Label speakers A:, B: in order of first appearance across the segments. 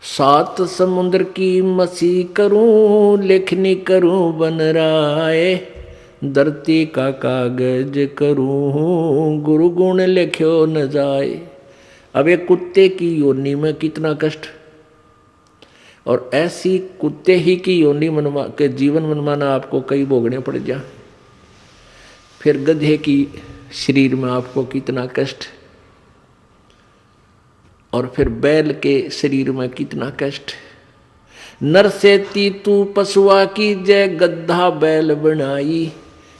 A: सात समुद्र की मसी करूं, लेखनी करूं बन राय, धरती का कागज करूं, गुरु गुण लिख्यो न जाए। अब एक कुत्ते की योनि में कितना कष्ट, और ऐसी कुत्ते ही की योनि मनवा के जीवन मनमाना आपको कई भोगने पड़ जा। फिर गधे की शरीर में आपको कितना कष्ट, और फिर बैल के शरीर में कितना कष्ट। नर से तीतू पशुआ की जय, गद्धा बैल बनाई,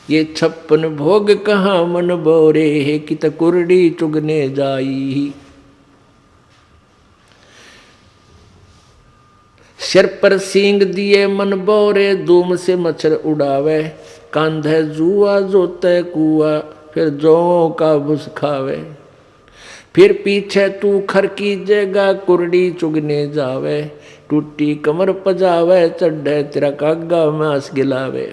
A: ये 56 भोग कहाँ मन बोरे है, कित कुरडी चुगने जाई। सिर पर सींग दिए मन बोरे, धूम से मच्छर उड़ावे, कांधे जुआ जोते कुआ, फिर जो का भुस खावे। फिर पीछे तू खर की जगह, कुरडी चुगने जावे, टूटी कमर पजावे, चढ़े तेरा कागा मांस गिलावे।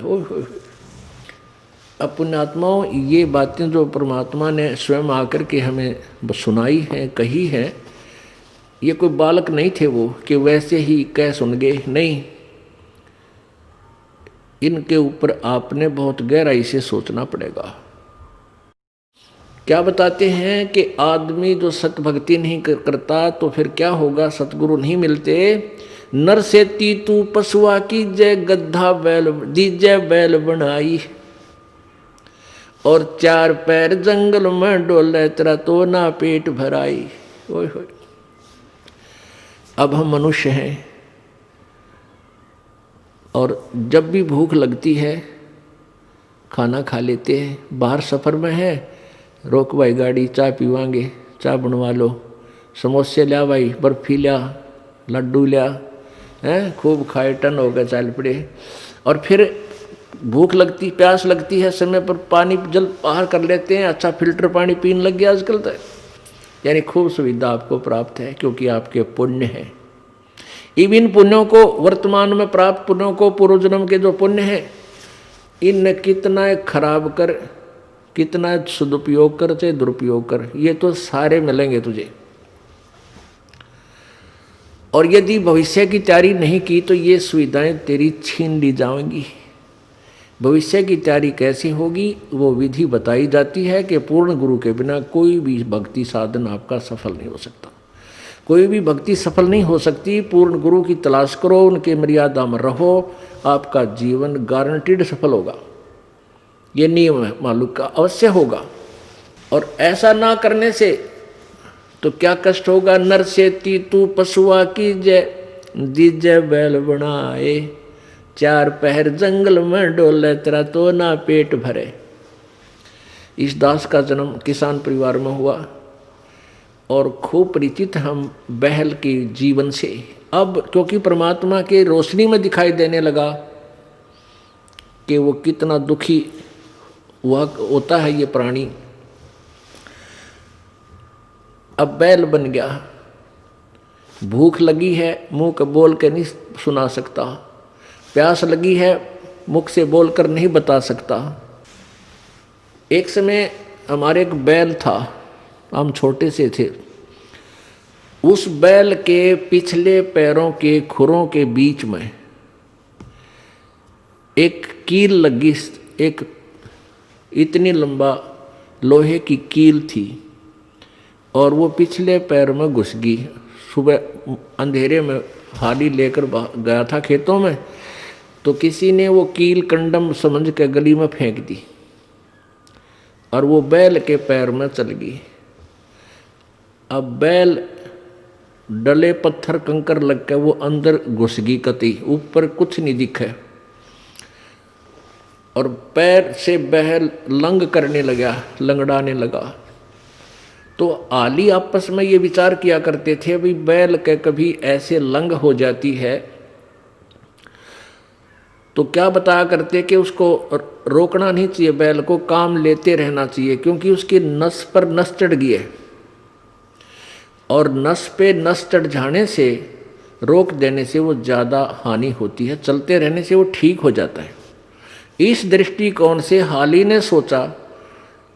A: अपने आत्माओं, ये बातें जो परमात्मा ने स्वयं आकर के हमें सुनाई हैं, कही हैं, ये कोई बालक नहीं थे वो कि वैसे ही कह सुन गए, नहीं। इनके ऊपर आपने बहुत गहराई से सोचना पड़ेगा। क्या बताते हैं कि आदमी जो सत भक्ति नहीं करता तो फिर क्या होगा, सतगुरु नहीं मिलते। नर से तीतू पशुआ की जय, गद्धा बैल दीजय बैल बनाई, और 4 पैर जंगल में डोले, तेरा तो ना पेट भराई। ओए होए, अब हम मनुष्य हैं, और जब भी भूख लगती है खाना खा लेते हैं। बाहर सफ़र में है, रोक भाई गाड़ी, चाय पीवांगे, चाय बनवा लो, समोसे लिया भाई, बर्फी लिया, लड्डू लिया, हैं खूब खाए, टन हो गए, चल पड़े। और फिर भूख लगती, प्यास लगती है, समय पर पानी जल बाहर कर लेते हैं, अच्छा फिल्टर पानी पीने लग गया आजकल तो। यानी खूब सुविधा आपको प्राप्त है, क्योंकि आपके पुण्य हैं। इन पुण्यों को, वर्तमान में प्राप्त पुण्यों को, पूर्व जन्म के जो पुण्य हैं, इन कितना खराब कर, कितना सदुपयोग कर चाहे दुरुपयोग कर, ये तो सारे मिलेंगे तुझे। और यदि भविष्य की तैयारी नहीं की तो ये सुविधाएं तेरी छीन ली जाएंगी। भविष्य की तैयारी कैसी होगी, वो विधि बताई जाती है कि पूर्ण गुरु के बिना कोई भी भक्ति साधन आपका सफल नहीं हो सकता। कोई भी भक्ति सफल नहीं हो सकती। पूर्ण गुरु की तलाश करो, उनके मर्यादा में रहो, आपका जीवन गारंटीड सफल होगा। ये नियम है, मालूम का अवश्य होगा। और ऐसा ना करने से तो क्या कष्ट होगा। नर से तीतू पशुआ की जय, दीजय बैल बनाए, 4 पहर जंगल में डोले, तेरा तो ना पेट भरे। इस दास का जन्म किसान परिवार में हुआ, और खूब परिचित हम बहल के जीवन से। अब क्योंकि परमात्मा के रोशनी में दिखाई देने लगा कि वो कितना दुखी हुआ होता है ये प्राणी। अब बैल बन गया, भूख लगी है, मुंह का बोल के नहीं सुना सकता, प्यास लगी है, मुख से बोलकर नहीं बता सकता। एक समय हमारे एक बैल था, हम छोटे से थे। उस बैल के पिछले पैरों के खुरों के बीच में एक कील लगी, एक इतनी लंबा लोहे की कील थी, और वो पिछले पैर में घुस गई। सुबह अंधेरे में हाली लेकर गया था खेतों में, तो किसी ने वो कील कंडम समझ के गली में फेंक दी, और वो बैल के पैर में चल गई। अब बैल डले पत्थर कंकर लग के वो अंदर घुस गई, कती ऊपर कुछ नहीं दिखे, और पैर से बैल लंग करने लगा, लंगड़ाने लगा। तो आली आपस में ये विचार किया करते थे, भाई बैल के कभी ऐसे लंग हो जाती है तो क्या बताया करते कि उसको रोकना नहीं चाहिए, बैल को काम लेते रहना चाहिए, क्योंकि उसकी नस पर नस चढ़ गई है, और नस पे नस चढ़ जाने से, रोक देने से वो ज़्यादा हानि होती है, चलते रहने से वो ठीक हो जाता है। इस दृष्टिकोण से हाली ने सोचा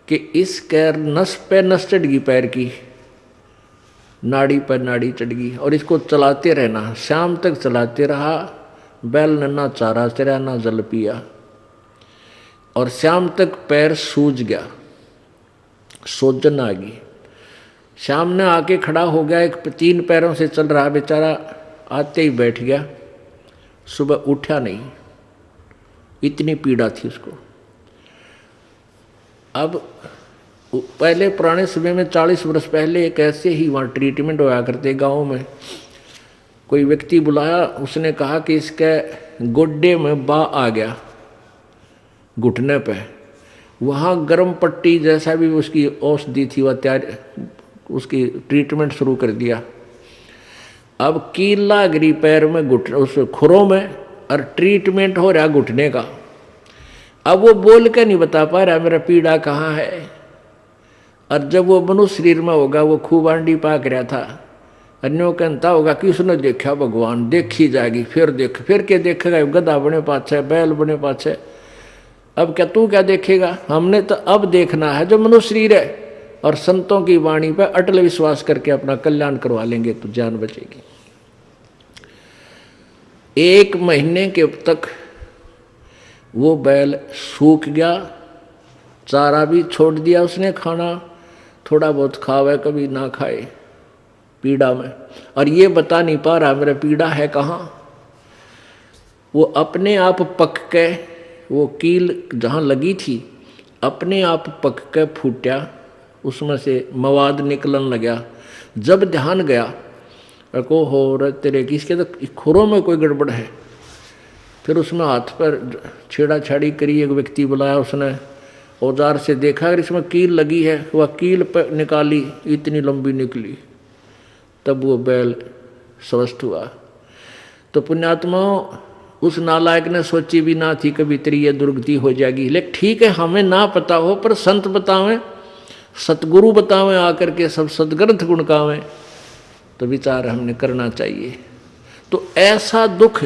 A: कि इस कैर नस पे नस चढ़ गई पैर की, नाड़ी पर नाड़ी चढ़ गई। और इसको चलाते रहना, शाम तक चलाते रहा। बैल ने ना चारा चरा ना जल पिया, और शाम तक पैर सूज गया, सोजन आ गई। शाम ने आके खड़ा हो गया, एक 3 पैरों से चल रहा बेचारा, आते ही बैठ गया, सुबह उठा नहीं, इतनी पीड़ा थी उसको। अब पहले पुराने समय में 40 वर्ष पहले एक ऐसे ही वहाँ ट्रीटमेंट होया करते गाँव में। कोई व्यक्ति बुलाया, उसने कहा कि इसके गोड्डे में बा आ गया घुटने पे, वहाँ गर्म पट्टी जैसा भी उसकी औषधि थी वह तैयार, उसकी ट्रीटमेंट शुरू कर दिया। अब कीला गिरी पैर में, घुटने उस खुरों में, और ट्रीटमेंट हो रहा घुटने का। अब वो बोल के नहीं बता पा रहा मेरा पीड़ा कहाँ है। और जब वो मनुष्य शरीर में होगा, वो खूब आंडी पाक रहा था, अन्यों कहता होगा कि उसने देखा भगवान, देखी जाएगी, फिर देख, फिर क्या देखेगा, गधा बने पाछे, बैल बने पाछे। अब क्या तू क्या देखेगा, हमने तो अब देखना है जो मनुष्य शरीर है, और संतों की वाणी पर अटल विश्वास करके अपना कल्याण करवा लेंगे तो जान बचेगी। 1 महीने के तक वो बैल सूख गया, चारा भी छोड़ दिया उसने खाना, थोड़ा बहुत खावे कभी ना खाए पीड़ा में, और ये बता नहीं पा रहा मेरा पीड़ा है कहाँ। वो अपने आप पक के, वो कील जहाँ लगी थी अपने आप पक के फूटा, उसमें से मवाद निकलन लगा। जब ध्यान गया को हो रहा तेरे किसके, तो खुरों में कोई गड़बड़ है। फिर उसमें हाथ पर छेड़ा छाड़ी करी, एक व्यक्ति बुलाया, उसने औजार से देखा अगर इसमें कील लगी है, वह कील पर निकाली, इतनी लंबी निकली, तब वो बैल स्वस्थ हुआ। तो पुण्यात्माओं, उस नालायक ने सोची भी ना थी कभी तेरी ये दुर्गति हो जाएगी। लेकिन ठीक है, हमें ना पता हो, पर संत बतावें, सतगुरु बतावें आकर के, सब सदग्रंथ गुणकावें, तो विचार हमने करना चाहिए। तो ऐसा दुख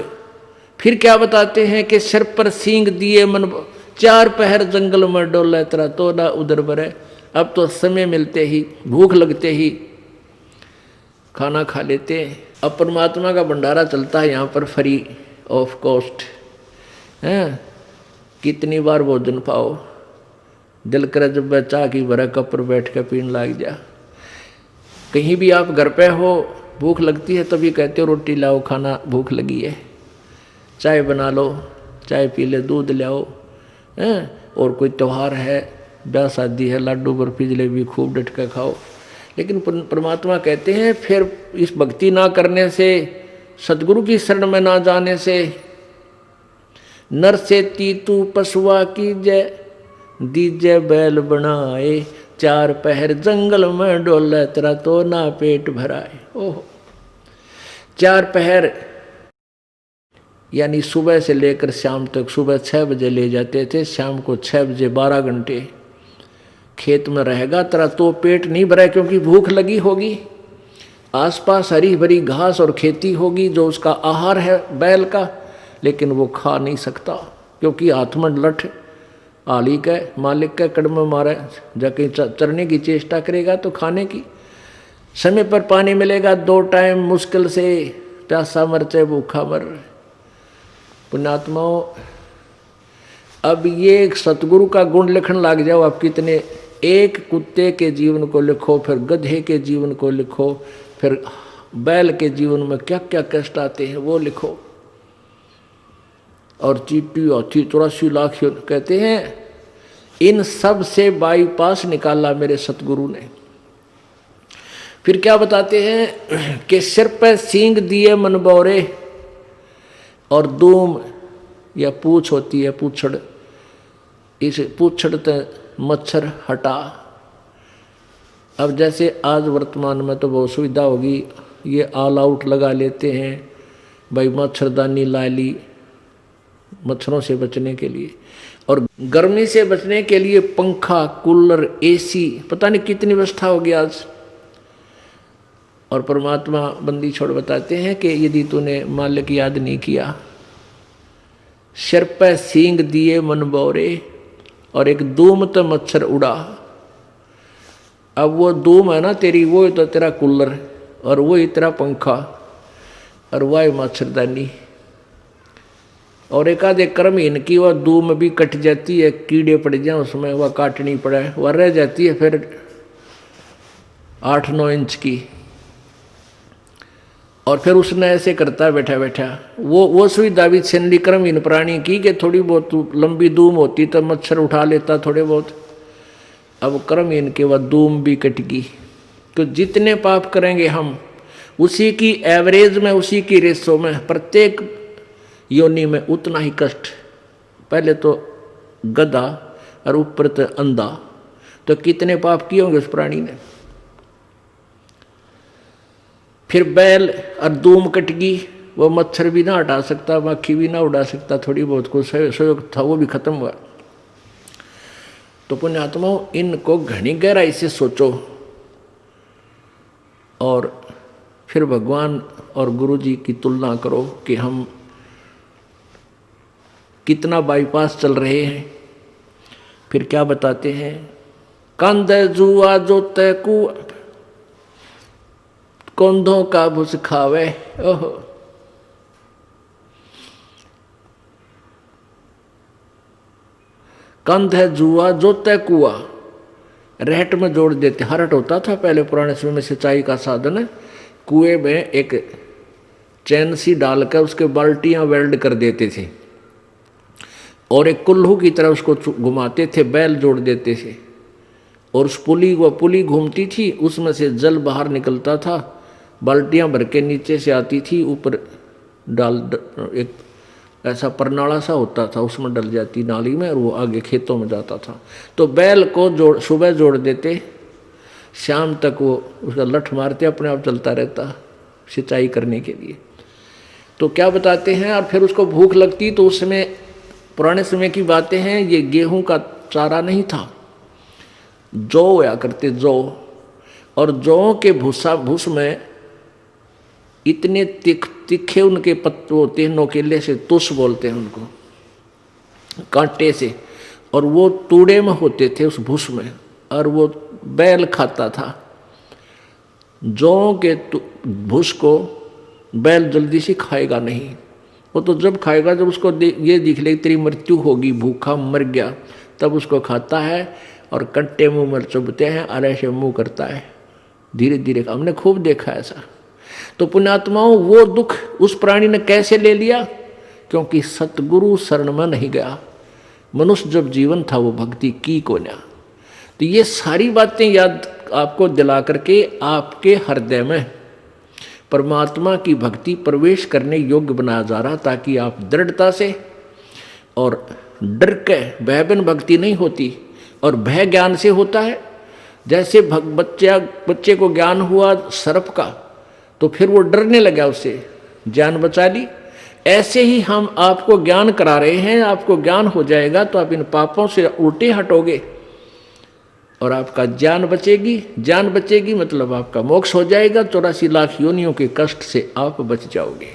A: फिर क्या बताते हैं कि सिर पर सींग दिए मन, 4 पहर जंगल में डोले, तेरा तो ना उधर बरे। अब तो समय मिलते ही, भूख लगते ही खाना खा लेते हैं। अब परमात्मा का भंडारा चलता है यहाँ पर फ्री ऑफ कॉस्ट है, कितनी बार भोजन पाओ, दिल करे जब चाह की भरा कप पर बैठ कर पीने लग जा। कहीं भी आप घर पे हो, भूख लगती है तभी कहते हो रोटी लाओ, खाना भूख लगी है, चाय बना लो, चाय पी ले, दूध लाओ हैं। और कोई त्यौहार है, ब्याह शादी है, लाडू बर्फी जलेबी खूब डट कर खाओ। लेकिन परमात्मा कहते हैं फिर इस भक्ति ना करने से, सदगुरु की शरण में ना जाने से, नर से तीतू पशुआ की जय, दीजे बैल बनाए, 4 पहर जंगल में डोले, तेरा तो ना पेट भराए। ओह, 4 पहर यानी सुबह से लेकर शाम तक, सुबह 6 बजे ले जाते थे, शाम को 6 बजे 12 घंटे खेत में रहेगा, तेरा तो पेट नहीं भरा, क्योंकि भूख लगी होगी। आसपास हरी भरी घास और खेती होगी जो उसका आहार है बैल का, लेकिन वो खा नहीं सकता, क्योंकि हाथ में लठ आली के मालिक के कड़म मारे, जाके चरने की चेष्टा करेगा तो खाने की। समय पर पानी मिलेगा 2 टाइम, मुश्किल से, प्यासा मर चाहे भूखा मर। पुण्यात्माओं, अब ये सतगुरु का गुण लिखने लग जाओ आप कितने। एक कुत्ते के जीवन को लिखो, फिर गधे के जीवन को लिखो, फिर बैल के जीवन में क्या क्या कष्ट आते हैं वो लिखो। और चीटी हाथी 84 लाख कहते हैं, इन सब से बाईपास निकाला मेरे सतगुरु ने। फिर क्या बताते हैं कि सिर पर सींग दिए मन बौरे, और दूम या पूछ होती है, पूछड़, इस पूछड़ ते मच्छर हटा। अब जैसे आज वर्तमान में तो बहुत सुविधा होगी, ये ऑल आउट लगा लेते हैं भाई, मच्छरदानी ला ली मच्छरों से बचने के लिए, और गर्मी से बचने के लिए पंखा, कूलर, एसी, पता नहीं कितनी व्यवस्था होगी आज। और परमात्मा बंदी छोड़ बताते हैं कि यदि तूने मालिक याद नहीं किया, सिर पे सींग दिए मन बौरे, और एक धूम तो मच्छर उड़ा। अब वो धूम है ना तेरी, वो तो तेरा कूलर, और वो इतना पंखा और वह मच्छरदानी, और एक आधे कर्महीन की वह दूम भी कट जाती है, कीड़े पड़ जाए उसमें, वह काटनी पड़े, वह रह जाती है फिर 8-9 इंच की। और फिर उसने ऐसे करता है बैठा बैठा, वो सुविधा भी छीन ली कर्महीन प्राणी की कि थोड़ी बहुत लंबी दूम होती तो मच्छर उठा लेता थोड़े बहुत। अब कर्महीन के वह दूम भी कट गई। तो जितने पाप करेंगे हम, उसी की एवरेज में, उसी की रेशो में, प्रत्येक योनि में उतना ही कष्ट। पहले तो गधा और ऊपर तो अंधा, तो कितने पाप किए होंगे उस प्राणी ने। फिर बैल और दूम कट गई, वो मच्छर भी ना हटा सकता, मक्खी भी ना उड़ा सकता, थोड़ी बहुत कुछ सहयोग था वो भी खत्म हुआ। तो पुण्यात्माओं, इनको घनी गहराई से सोचो और फिर भगवान और गुरु जी की तुलना करो कि हम कितना बाईपास चल रहे हैं। फिर क्या बताते हैं, कंध जुआ जोते कुआ, कंधों का भुस खावे। ओहो, कंध है जुआ जोते कुआ, रहट में जोड़ देते। हरट होता था पहले पुराने समय में सिंचाई का साधन, कुएं में एक चैन सी डालकर उसके बाल्टियां वेल्ड कर देते थे और एक कुल्लू की तरह उसको घुमाते थे, बैल जोड़ देते थे और उस पुली घूमती थी, उसमें से जल बाहर निकलता था, बाल्टियां भर के नीचे से आती थी, ऊपर डाल एक ऐसा परनाला सा होता था, उसमें डल जाती नाली में और वो आगे खेतों में जाता था। तो बैल को सुबह जोड़ देते, शाम तक वो उसका लठ मारते, अपने आप चलता रहता सिंचाई करने के लिए। तो क्या बताते हैं, और फिर उसको भूख लगती तो उस समय, पुराने समय की बातें हैं, ये गेहूं का चारा नहीं था, जौ होया करते जौ, और जौ के भूस में इतने तीखे उनके पत्ते होते हैं, नोकेले से, तुस बोलते हैं उनको, कांटे से, और वो तूड़े में होते थे उस भूस में, और वो बैल खाता था। जौ के भूस को बैल जल्दी से खाएगा नहीं, वो तो जब खाएगा जब उसको ये दिख ले तेरी मृत्यु होगी, भूखा मर गया, तब उसको खाता है और कट्टे मुंह में चुभते हैं, अरे से मुंह करता है धीरे धीरे। हमने खूब देखा ऐसा। तो पुण्यात्माओं, वो दुख उस प्राणी ने कैसे ले लिया? क्योंकि सतगुरु शरण में नहीं गया। मनुष्य जब जीवन था वो भक्ति की को ना। तो ये सारी बातें याद आपको दिला करके आपके हृदय में परमात्मा की भक्ति प्रवेश करने योग्य बनाया जा रहा, ताकि आप दृढ़ता से, और डर के भय बिन भक्ति नहीं होती, और भय ज्ञान से होता है। जैसे बच्चे को ज्ञान हुआ सर्प का, तो फिर वो डरने लगा, उससे जान बचा ली। ऐसे ही हम आपको ज्ञान करा रहे हैं, आपको ज्ञान हो जाएगा तो आप इन पापों से उल्टे हटोगे और आपका जान बचेगी। जान बचेगी मतलब आपका मोक्ष हो जाएगा, 84 लाख योनियों के कष्ट से आप बच जाओगे।